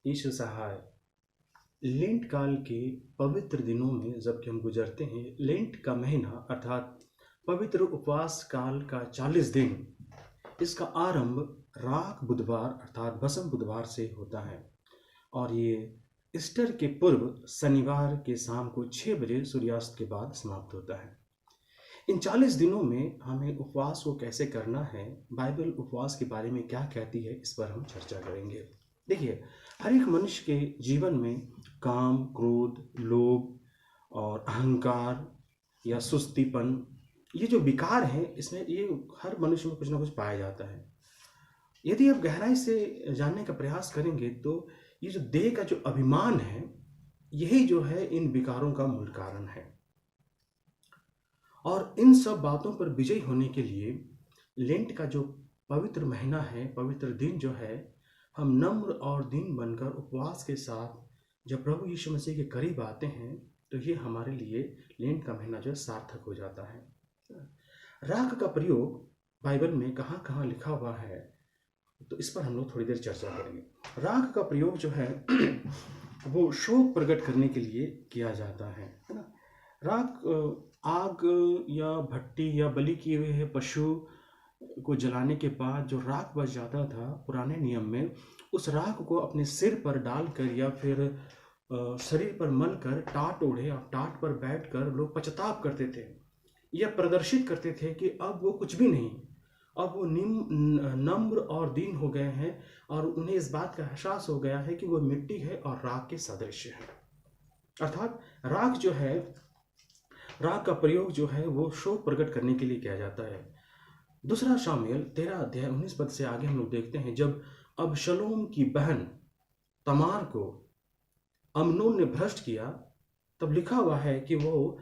ईश्वर सहाय। Lent काल के पवित्र दिनों में जबकि हम गुजरते हैं, लेंट का महीना अर्थात पवित्र उपवास काल का 40 दिन, इसका आरंभ राख बुधवार अर्थात भस्म बुधवार से होता है और ये ईस्टर के पूर्व शनिवार के शाम को 6 बजे सूर्यास्त के बाद समाप्त होता है। इन 40 दिनों में हमें उपवास को कैसे करना है, बाइबल उपवास के बारे में क्या कहती है, इस पर हम चर्चा करेंगे। देखिए, हर एक मनुष्य के जीवन में काम, क्रोध, लोभ और अहंकार या सुस्तीपन, ये जो विकार हैं, इसमें ये हर मनुष्य में कुछ ना कुछ पाया जाता है। यदि आप गहराई से जानने का प्रयास करेंगे तो ये जो देह का जो अभिमान है, यही जो है इन विकारों का मूल कारण है। और इन सब बातों पर विजयी होने के लिए लेंट का जो पवित्र महीना है, पवित्र दिन जो है, हम नम्र और दीन बनकर उपवास के साथ जब प्रभु यीशु मसीह के करीब आते हैं तो ये हमारे लिए लेंट का महीना जो है सार्थक हो जाता है। राख का प्रयोग बाइबल में कहाँ कहाँ लिखा हुआ है, तो इस पर हम लोग थोड़ी देर चर्चा करेंगे। राख का प्रयोग जो है वो शोक प्रकट करने के लिए किया जाता है ना। राख आग या भट्टी या बलि किए हुए पशु को जलाने के बाद जो राख बच जाता था, पुराने नियम में उस राख को अपने सिर पर डालकर या फिर शरीर पर मल कर टाट ओढ़े और टाट पर बैठकर लोग पश्चाताप करते थे, यह प्रदर्शित करते थे कि अब वो कुछ भी नहीं, अब वो नम्र और दीन हो गए हैं और उन्हें इस बात का एहसास हो गया है कि वो मिट्टी है और राख के सदृश है। अर्थात राख जो है, राख का प्रयोग जो है वो शोक प्रकट करने के लिए किया जाता है। दूसरा शामुएल 13 अध्याय 19 पद से आगे हम लोग देखते हैं, जब अबशलोम की बहन तमार को अमनोन ने भ्रष्ट किया, तब लिखा हुआ है कि वो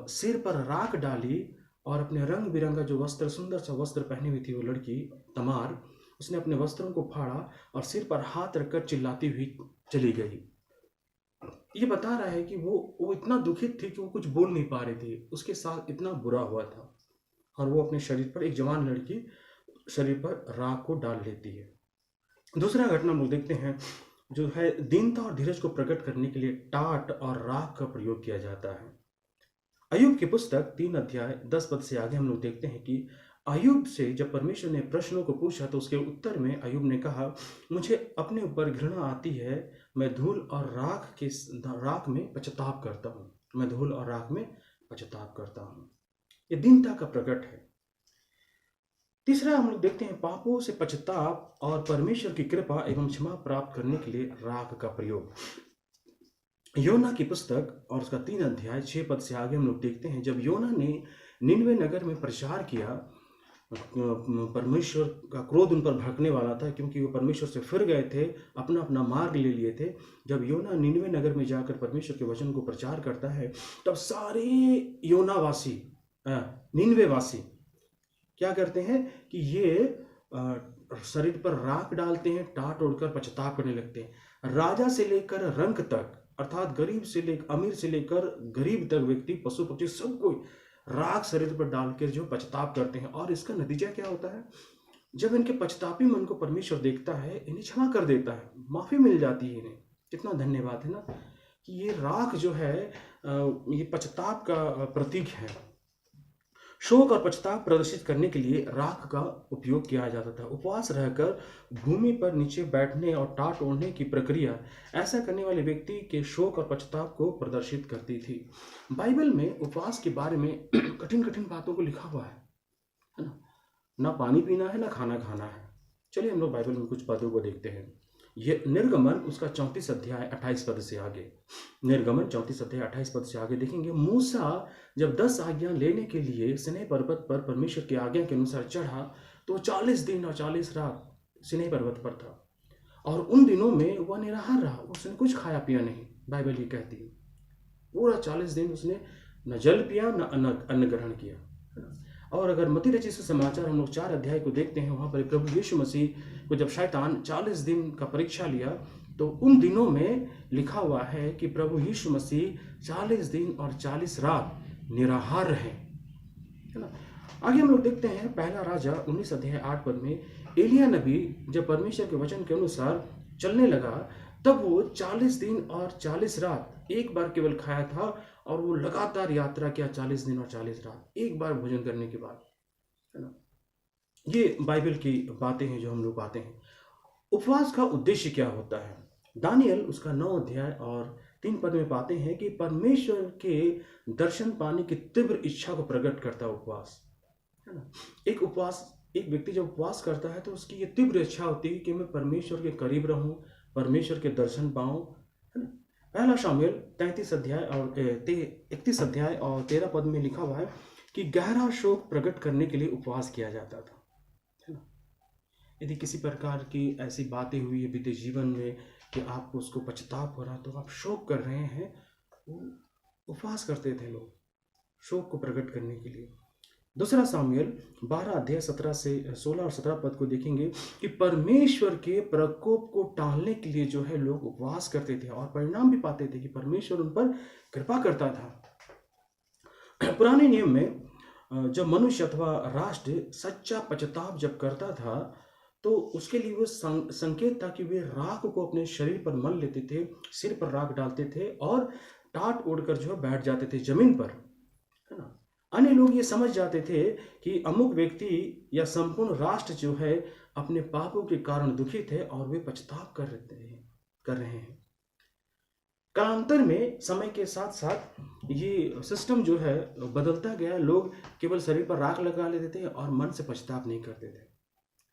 सिर पर राख डाली और अपने रंग बिरंगा जो वस्त्र, सुंदर सा वस्त्र पहनी हुई थी वो लड़की तमार, उसने अपने वस्त्रों को फाड़ा और सिर पर हाथ रखकर चिल्लाती हुई चली गई। ये बता रहा है कि वो इतना दुखित थी कि वो कुछ बोल नहीं पा रही थी, उसके साथ इतना बुरा हुआ था और वो अपने शरीर पर, एक जवान लड़की शरीर पर राख को डाल लेती है। दूसरा घटना हम लोग देखते हैं जो है दीनता और धीरज को प्रकट करने के लिए टाट और राख का प्रयोग किया जाता है। अय्यूब की पुस्तक 3 अध्याय 10 पद से आगे हम लोग देखते हैं कि अय्यूब से जब परमेश्वर ने प्रश्नों को पूछा तो उसके उत्तर में अय्यूब ने कहा, मुझे अपने ऊपर घृणा आती है, मैं धूल और राख में पश्चाताप करता हूँ, मैं धूल और राख में पश्चाताप करता हूँ। ये दीनता का प्रकट है। तीसरा हम लोग देखते हैं पापों से पश्चाताप और परमेश्वर की कृपा एवं क्षमा प्राप्त करने के लिए राख का प्रयोग। योना की पुस्तक और उसका 3 अध्याय 6 पद से आगे हम लोग देखते हैं, जब योना ने निनवे नगर में प्रचार किया, परमेश्वर का क्रोध उन पर भड़कने वाला था क्योंकि वो परमेश्वर से फिर गए थे, अपना अपना मार्ग ले लिए थे। जब योना निनवे नगर में जाकर परमेश्वर के वचन को प्रचार करता है, तब सारे योनावासी, निनवे वासी क्या करते हैं कि ये शरीर पर राख डालते हैं, टाट ओढ़कर पश्चाताप करने लगते हैं। राजा से लेकर रंक तक, अर्थात गरीब से लेकर अमीर से लेकर गरीब तक व्यक्ति, पशु पक्षी, सब कोई राख शरीर पर डालकर जो पश्चाताप करते हैं। और इसका नतीजा क्या होता है, जब इनके पश्चातापी मन को परमेश्वर देखता है, इन्हें क्षमा कर देता है, माफी मिल जाती है इन्हें। कितना धन्यवाद है ना कि ये राख जो है ये पश्चाताप का प्रतीक है। शोक और पश्चाताप प्रदर्शित करने के लिए राख का उपयोग किया जाता था। उपवास रहकर भूमि पर नीचे बैठने और टाट ओढ़ने की प्रक्रिया ऐसा करने वाले व्यक्ति के शोक और पश्चाताप को प्रदर्शित करती थी। बाइबल में उपवास के बारे में कठिन कठिन बातों को लिखा हुआ है ना पानी पीना है, ना खाना खाना है। चलिए हम लोग बाइबल में कुछ पदों को देखते हैं। ये निर्गमन उसका 34 अध्याय 28 पद से आगे, निर्गमन 34 अध्याय 28 पद से आगे देखेंगे, मूसा जब 10 आज्ञा लेने के लिए सिनै पर्वत पर परमेश्वर की आज्ञा के अनुसार चढ़ा तो 40 दिन और 40 रात सिनै पर्वत पर था और उन दिनों में वह निराहार रहा, उसने कुछ खाया पिया नहीं। बाइबल ये कहती है पूरा 40 दिन उसने न जल पिया न अन्न ग्रहण किया। और अगर मत्ती रचित सुसमाचार हम लोग 4 अध्याय को देखते हैं, वहाँ पर प्रभु यीशु मसीह को जब शैतान 40 दिन का परीक्षा लिया तो उन दिनों में लिखा हुआ है कि प्रभु यीशु मसीह 40 दिन और 40 रात निराहार रहे, है ना। आगे हम लोग देखते हैं पहला राजा 19 अध्याय 8 पद में एलिया नबी जब परमेश्वर के वचन के अनुसार चलने लगा तब वो 40 दिन और 40 रात एक बार केवल खाया था, और वो लगातार यात्रा किया 40 दिन और 40 रात एक बार भोजन करने के बाद, है ना। ये बाइबल की बातें हैं जो हम लोग पाते हैं। उपवास का उद्देश्य क्या होता है? दानियल उसका 9 अध्याय और 3 पद में पाते हैं कि परमेश्वर के दर्शन पाने की तीव्र इच्छा को प्रकट करता है उपवास, है ना। एक व्यक्ति जब उपवास करता है तो उसकी ये तीव्र इच्छा होती है कि मैं परमेश्वर के करीब रहूं, परमेश्वर के दर्शन पाऊं, है ना। पहला शामुएल 33 अध्याय और 31 अध्याय और 13 पद में लिखा हुआ है कि गहरा शोक प्रकट करने के लिए उपवास किया जाता था, है ना। यदि किसी प्रकार की ऐसी बातें हुई है बीते जीवन में कि आपको उसको पछतावा हो रहा, तो आप शोक कर रहे हैं, वो उपवास करते थे लोग शोक को प्रकट करने के लिए। दूसरा सामुएल 12 अध्याय 17 से 16 और 17 पद को देखेंगे कि परमेश्वर के प्रकोप को टालने के लिए जो है लोग उपवास करते थे, और परिणाम भी पाते थे कि परमेश्वर उन पर कृपा करता था। पुराने नियम में जब मनुष्य अथवा राष्ट्र सच्चा पछताव जब करता था, तो उसके लिए वो संकेत था कि वे राख को अपने शरीर पर मल लेते थे, सिर पर राख डालते थे और टाट ओढ़कर जो है बैठ जाते थे जमीन पर, है ना। अन्य लोग ये समझ जाते थे कि अमुक व्यक्ति या संपूर्ण राष्ट्र जो है अपने पापों के कारण दुखी थे और वे पछताव कर रहे हैं। कालांतर में समय के साथ साथ ये सिस्टम जो है बदलता गया। लोग केवल शरीर पर राख लगा लेते थे और मन से पछताव नहीं करते थे, है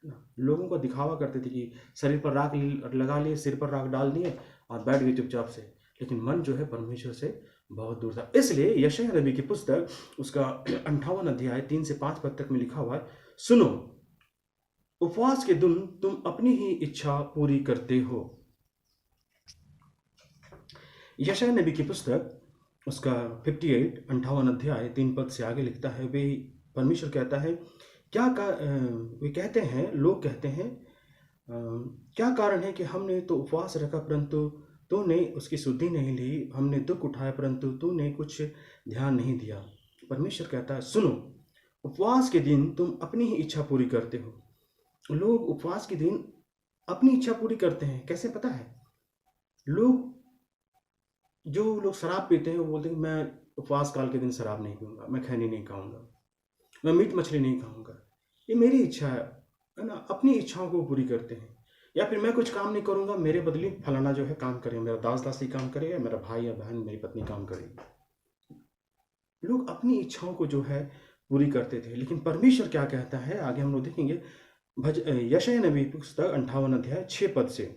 ना। लोगों को दिखावा करते थे कि शरीर पर राख लगा लिए, सिर पर राख डाल दिए और बैठ गए चुपचाप से, लेकिन मन जो है परमेश्वर से बहुत दूर था। इसलिए यशायाह नबी की पुस्तक उसका 58 अध्याय 3 से 5 पद तक में लिखा हुआ है, सुनो, उपवास के दिन तुम अपनी ही इच्छा पूरी करते हो। यशायाह नबी की पुस्तक उसका 58 अध्याय 3 पद से आगे लिखता है, वे परमेश्वर कहता है वे कहते हैं, लोग कहते हैं, क्या कारण है कि हमने तो उपवास रखा परंतु तूने उसकी शुद्धि नहीं ली, हमने दुख उठाया परंतु तूने कुछ ध्यान नहीं दिया। परमेश्वर कहता है, सुनो, उपवास के दिन तुम अपनी ही इच्छा पूरी करते हो। लोग उपवास के दिन अपनी इच्छा पूरी करते हैं। कैसे पता है? जो लोग शराब पीते हैं वो बोलते हैं मैं उपवास काल के दिन शराब नहीं पीऊंगा, मैं खैनी नहीं खाऊंगा, मैं मीट मछली नहीं खाऊंगा, ये मेरी इच्छा है ना। अपनी इच्छाओं को पूरी करते हैं। या फिर मैं कुछ काम नहीं करूंगा, मेरे बदले फलाना जो है काम करेगा, मेरा दास दासी काम करेगा, मेरा भाई या बहन, मेरी पत्नी काम करेगी। लोग अपनी इच्छाओं को जो है पूरी करते थे। लेकिन परमेश्वर क्या कहता है, आगे हम लोग देखेंगे। यशायाह नबी पुस्तक 58 अध्याय 6 पद से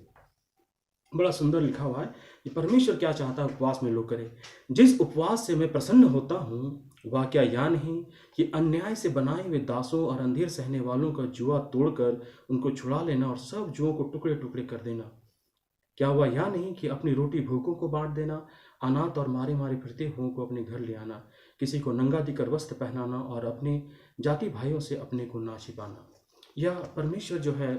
बड़ा सुंदर लिखा हुआ है कि परमेश्वर क्या चाहता है उपवास में लोग करें। जिस उपवास से मैं प्रसन्न होता हूँ, वह क्या या नहीं कि अन्याय से बनाए हुए दासों और अंधेर सहने वालों का जुआ तोड़कर उनको छुड़ा लेना और सब जुओं को टुकड़े टुकड़े कर देना। क्या हुआ या नहीं कि अपनी रोटी भूखों को बांट देना, अनाथ और मारे मारे फिरते हुओं को अपने घर ले आना, किसी को नंगा दिकर वस्त्र पहनाना और अपने जाति भाइयों से अपने को ना छिपाना। यह परमेश्वर जो है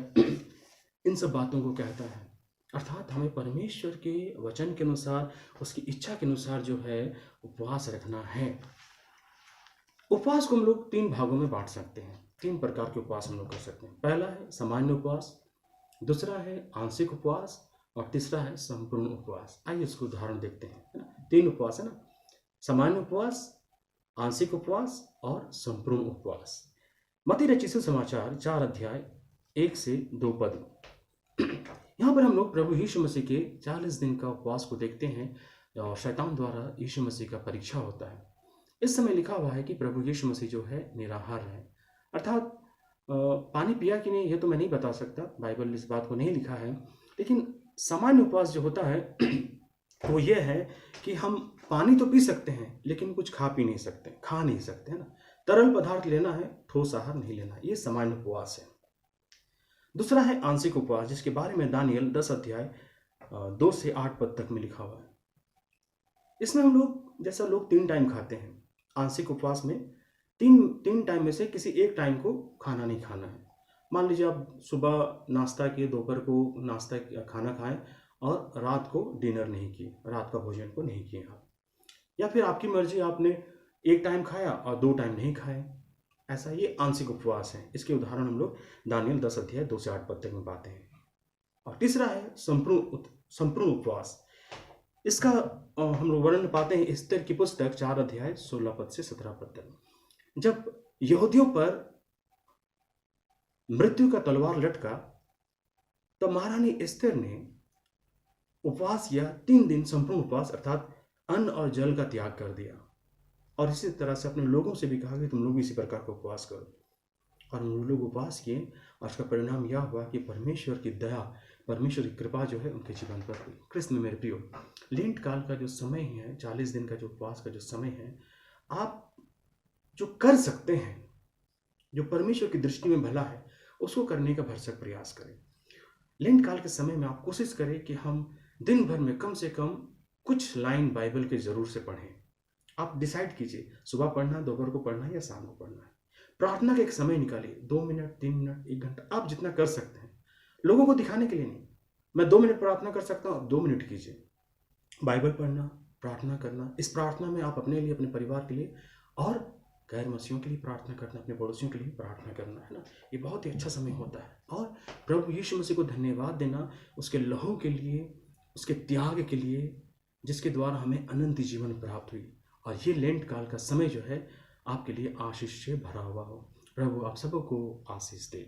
इन सब बातों को कहता है। अर्थात हमें परमेश्वर के वचन के अनुसार, उसकी इच्छा के अनुसार जो है उपवास रखना है। उपवास को हम लोग 3 भागों में बांट सकते हैं। 3 प्रकार के उपवास हम लोग कर सकते हैं। पहला है सामान्य उपवास, दूसरा है आंशिक उपवास और तीसरा है संपूर्ण उपवास। आइए इसको उदाहरण देखते हैं, है ना। 3 उपवास है ना, सामान्य उपवास, आंशिक उपवास और संपूर्ण उपवास। मत्ती रचित सुसमाचार 4 अध्याय 1 से 2 पद। यहाँ पर हम लोग प्रभु यीशु मसीह के 40 दिन का उपवास को देखते हैं और शैतान द्वारा यीशु मसीह का परीक्षा होता है। इस समय लिखा हुआ है कि प्रभु यीशु मसीह जो है निराहार है। अर्थात पानी पिया कि नहीं ये तो मैं नहीं बता सकता, बाइबल इस बात को नहीं लिखा है। लेकिन सामान्य उपवास जो होता है वो ये है कि हम पानी तो पी सकते हैं लेकिन कुछ खा नहीं सकते, है ना। तरल पदार्थ लेना है, ठोस आहार नहीं लेना, ये सामान्य उपवास है। दूसरा है आंशिक उपवास, जिसके बारे में दानियल 10 अध्याय 2 से 8 पद तक में लिखा हुआ है। इसमें हम लोग 3 टाइम खाते हैं। आंशिक उपवास में तीन टाइम में से किसी एक टाइम को खाना नहीं खाना है। मान लीजिए आप सुबह नाश्ता किए, दोपहर को नाश्ता खाना खाएं और रात को डिनर नहीं किए, रात का भोजन को नहीं किए आप। या फिर आपकी मर्जी, आपने एक टाइम खाया और 2 टाइम नहीं खाए, ऐसा ये आंशिक उपवास है। इसके उदाहरण हम लोग दानियल 10 अध्याय 2 से 8 पद तक में पाते हैं। और तीसरा है संपूर्ण संपूर्ण उपवास। इसका हम लोग वर्णन पाते हैं एस्तेर की पुस्तक 4 अध्याय 16 पद से 17 पद तक। जब यहूदियों पर मृत्यु का तलवार लटका तब महारानी एस्तेर ने उपवास किया, 3 दिन संपूर्ण उपवास अर्थात अन्न और जल का त्याग कर दिया, और इसी तरह से अपने लोगों से भी कहा कि तुम लोग इसी प्रकार का उपवास करो। और उन लोग उपवास किए और उसका परिणाम यह हुआ कि परमेश्वर की दया, परमेश्वर की कृपा जो है उनके जीवन पर हुई। कृष्ण में मेरे प्रियो, लेंट काल का जो समय है, 40 दिन का जो उपवास का जो समय है, आप जो कर सकते हैं, जो परमेश्वर की दृष्टि में भला है, उसको करने का भरसक प्रयास करें। लेंट काल के समय में आप कोशिश करें कि हम दिन भर में कम से कम कुछ लाइन बाइबल के जरूर से पढ़ें। आप डिसाइड कीजिए, सुबह पढ़ना, दोपहर को पढ़ना है या शाम को पढ़ना है। प्रार्थना का एक समय निकालिए, 2 मिनट, 3 मिनट, 1 घंटा, आप जितना कर सकते हैं। लोगों को दिखाने के लिए नहीं, मैं 2 मिनट प्रार्थना कर सकता हूँ, आप 2 मिनट कीजिए। बाइबल पढ़ना, प्रार्थना करना, इस प्रार्थना में आप अपने लिए, अपने परिवार के लिए और गैर मसीहियों के लिए प्रार्थना करना, अपने पड़ोसियों के लिए प्रार्थना करना, है ना। ये बहुत ही अच्छा समय होता है। और प्रभु यीशु मसीह को धन्यवाद देना उसके लहू के लिए, उसके त्याग के लिए, जिसके द्वारा हमें अनंत जीवन प्राप्त हुई। और ये लेंट काल का समय जो है आपके लिए आशीष से भरा हुआ हो। प्रभु आप सबको आशीष दे।